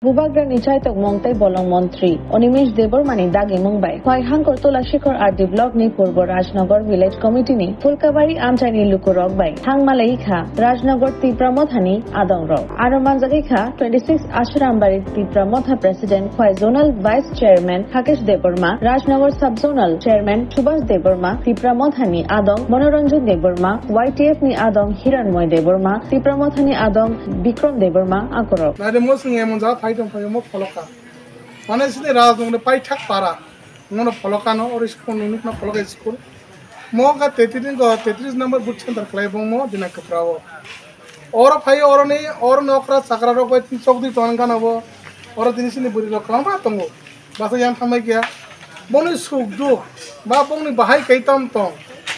Bubagran Ichaitok Montai Bolong Montri, Onimesh Debormani Dagi Mumbai, Hoi Hankor Tola Shikor at the block ni Purbo Rajnagar Village Committee ni, Fulkavari Amchani Lukurok by, Hangmalaika, Rajnagar Tipramothani, Adong Rao. Aromanzakika, 26 Ashrambari Tipramotha President, Hoi Zonal Vice Chairman, Hakesh Deborma, Rajnagar Subzonal Chairman, Subhash Deborma, Tipramothani Adong, Monoranjan Deborma, YTF ni Adong, Hiranmoy Deborma, Tipramothani Adong, Bikram Deborma, Akorok. Mo Poloka. One is the Razon Pai Takpara, one of Polokano or school, no Poloka school. Moga Tetrin got Tetris number books and the Claibomo, the Nakapravo. Or a Pai Orone, or Nokra, Sakara, by Tips of the Tonganavo, or the Nisini Burilo Kamatongo, Basayam Hamagia, Bonus who do, Baboni Bahai Kaitam Tong,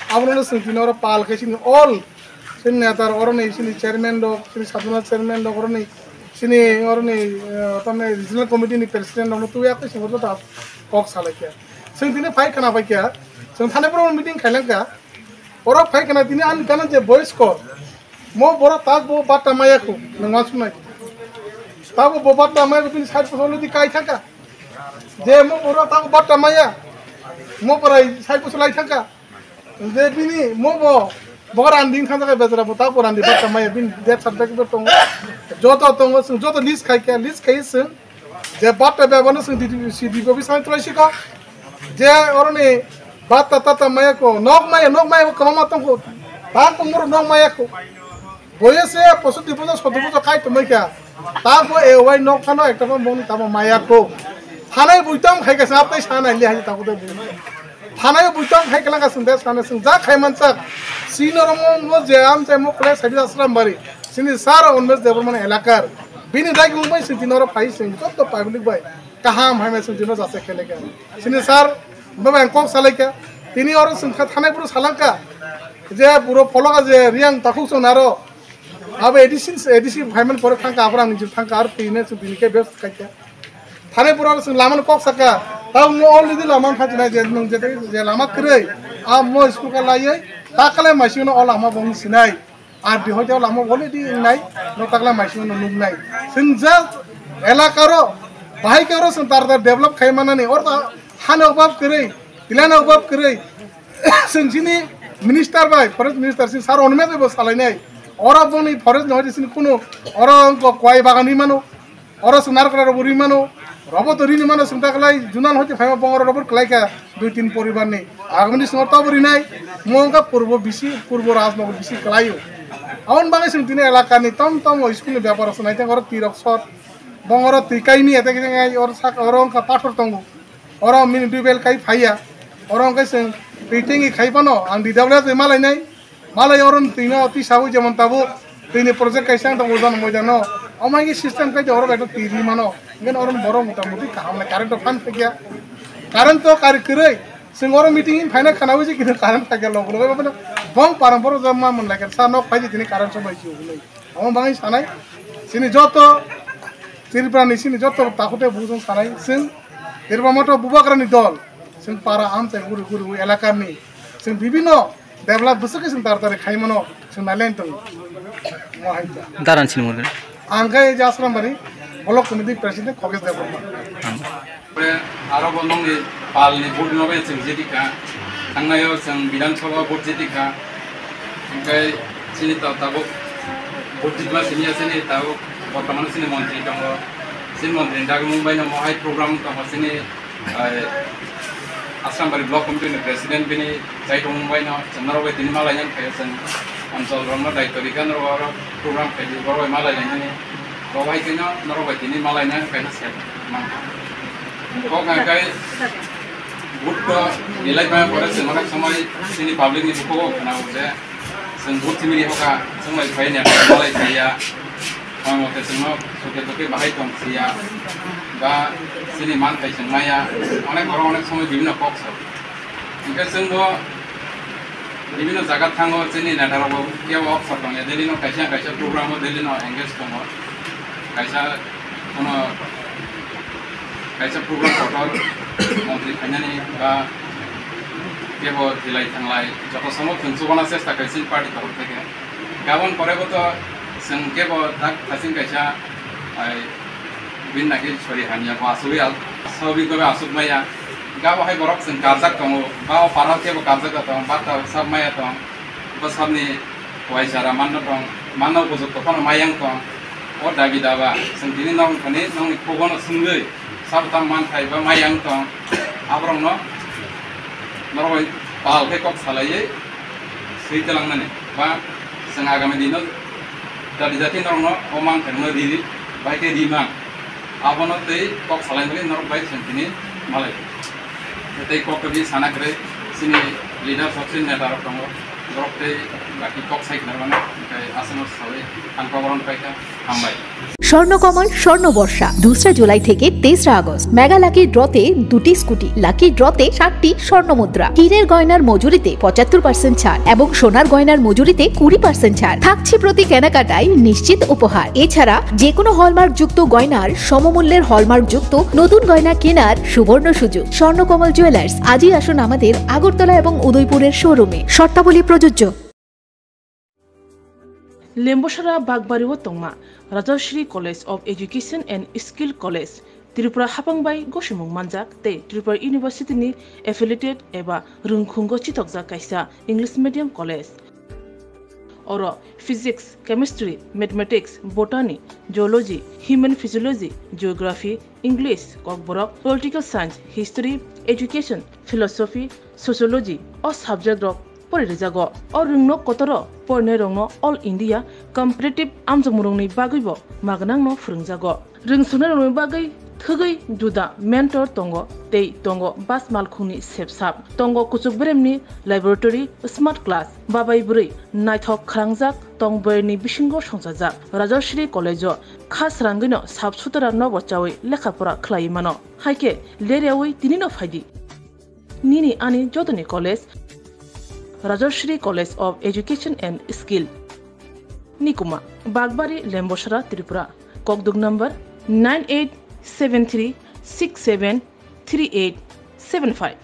Avonus and Tinora Pal, catching all Senator Orone, Chairman of Sabana Chairman of Orone. Sini orang ni, regional committee ni president orang tu ya aku sebut tu kok salah kya. Sehingga tini fight kena apa kya? Sehingga thane pun meeting kailan kya? Orang fight kena tini an kena je voice call. Mo bora tak bo bat tamaya ku, nengas mana? Tak bo bat tamaya tu tini side person ni kai thaka. Je mo bora tak bat tamaya, mo perai side person lagi thaka. Je tini mo bo. Bora anding kan tak betul tak bora anding bat tamaya bin dia sabda kita tong. Joto tongo sung joto list kai sung je batta be bono sung di ko bisang troisi ko je orone batta tata maya ko nok maya ko mama tongo ta ko mur nok maya ko boye se positive bono sodu bono kai to maya ta ko e wai nok khano ekta ko boni ta maya ko thanai buitam khai ka sap tai sana li ha ta ko de thanai buitam khai kala ka sung de sana sung ja khai mansak senior mo je am te mo kle sabi asram bari Sini Sarah Unmes Deborman Elakar. Bini dagi Mumbai Sintinora Pai Sing, top public by Kaham Hamas Sintinos Asekeleka. Sini Sar Bangkok Salaka, Tini or Sinkatanabur Salaka, Jay Puro Pologa, Riang Takuso Naro. Have editions Haman for Tanka, Tankar, Pines, Pinike Best Kaka. Tanapur Laman Koksaka, Town only the Laman Hajan, Lama Kray, Amo Spukalaya, Takala Machine or Lama Bong Sinai. Ar di hotel lama boleh di nai, no taklah masih nunuk nai. Senjata elakaro, bahai karo sentar develop kaya mana ni, or ta hana ubab kere, ilana ubab kere. Senjini minister bay, forest minister sin sar onme tu bos alai nai. Orang pun ni forest nai sin kuno, orang ko kuai bagan ni mano, orang senar kara robur ni mano, robot ori ni mano sentak lai, junan hoje faham pengor robur kelai ka 2-3 poriban ni. Agam ni semua tahu beri nai, muangka purbo ras mau bisi kelayu. Awan bangai sentini elaka ni tom school ni biar orang naik orang tirok shot, orang tikai ni ada kita orang sak orang ka pator tunggu, orang mini dubel kai faya, orang kai seng meeting kai pano, andi double tu malai orang tina ati sahu zaman tabu, tini project kai sang tunggu dan mau jano, amai ni system kai orang itu tiri mano, kan orang borong muti kaham na current of fund kaya, current to kari kere. Sing orang meeting final kanawi je kita karan pakai logo apa bang parampor zaman mun lagi sana pagi ini karan semua isu ini. Awam bangai sana sini joto tiripran sini joto takutnya busung sana sing tirpamoto Bubagran idol sing para am te guru elakar ni sing bibino develop besok sing tar khai mano sing nalen tu mau aja. Daran sini mungkin. Angkai jasram bari blok committee president Hakesh Deborma. Aro bondong ni pal ni board ni apa yang jadi kan, tanggayo yang bidan coba board jadi kan, mungkin sini tahu board jadi sini sini tahu, pertama sini menteri tanggo, sini menteri dah Mumbai ni mau program tanggo sini asam bari block committee ni presiden bini cai tu Mumbai ni, cendera we tini malah yang kaya sen, ansal ramah dah itu dikan orang program kaya orang malah yang ni, orang itu ni orang tini malah yang kaya nasihat, kau ngakai buka nilai banyak pada semua sama sini public ni buku kenapa saya sembut sini hoka semua itu ni mulai saya orang itu semua suka bahaya tong saya bah sini mantai semua ya orang semua bibina kok so jika semua bibina zakat tanggo sini nadar bawa dia bawa foto ya jadi no kaisa program jadi no engage tanggo kaisa kono kaisa program portal menteri kanya ni ba kebo dilai tanglai joto samo tunsu bana sesta kaisa party taraf teke gabon pore ko to seng kebo tak kasin kaisa ai bin nagi sori hanya ko asubi al sobi ko asub maya gawa hai borok sen karjak tongo gawa paral ke bo karjak tong bata sab maya tong basabni wai jara manna tong manna ko jok tong mayang tong o dagi dawa sentini nong kane nong kogono sungei sab tam man thai ba mayang tong abrong no noroi pal ke kok salaye sui telang nane ba sengaga medino dari jati nong no omang kene di baik di mang abono tei kok salai bagi nor baik sentini malai tei kok ke sana kre sini leader soksin netar tongo drop tei baki kok sai narwana kai asano sale anpaboron paika hambai Swarnakamal স্বর্ণবর্ষা 2 July থেকে 23 August mega lucky ড্রতে 2টি scooty lucky ড্রতে 7টি স্বর্ণমুদ্রা হীরের গয়নার মজুরিতে 75% ছাড় এবং সোনার গয়নার মজুরিতে 20% ছাড় থাকছে প্রতি কেনাকাটায় নিশ্চিত উপহার এছাড়া যে কোনো হলমার্ক যুক্ত গয়নার সমমূল্যের হলমার্ক যুক্ত নতুন গয়না কেনার সুবর্ণ সুযোগ স্বর্ণকমল জুয়েলার্স আজই আসুন আমাদের আগরতলা এবং উদয়পুরের শোরুমে শর্তাবলী প্রযোজ্য Lembosara Bagbariwo Tongma, Rajashri College of Education and Skill College, Tripura Hapangbai Goshimung Manjak, Te Tripura University ni affiliated eba Rungkhungo Chitokja Kaisa English Medium College. Oro Physics, Chemistry, Mathematics, Botany, Geology, Human Physiology, Geography, English, Kokborok, Political Science, History, Education, Philosophy, Sociology, or subject of Porizago, or Rungno Kotoro, Pornerongno, All India, Competitive Amzamurungni Bagibo, Magnangno Frungzago. Ring Sunarung Bagay, Tugai, Duda, Mentor Tongo, Tei Tongo, Bas Malkuni Sepsap, Tongo Kusubremni, Laboratory, Smart Class, Babai Buri, Nighthawk Krangzak, Tong Berni Bishingo Shonsazak, Rajashri College, Khas Rangino, Subsutara Novochawi, Lekapura Klaimano, Haike, Leriawi, Tinino Fadi. Nini Ani Jodani College, Rajashri College of Education and Skill. Nikuma, Bagbari, Lembosara, Tripura. Kokdug number 9873673875.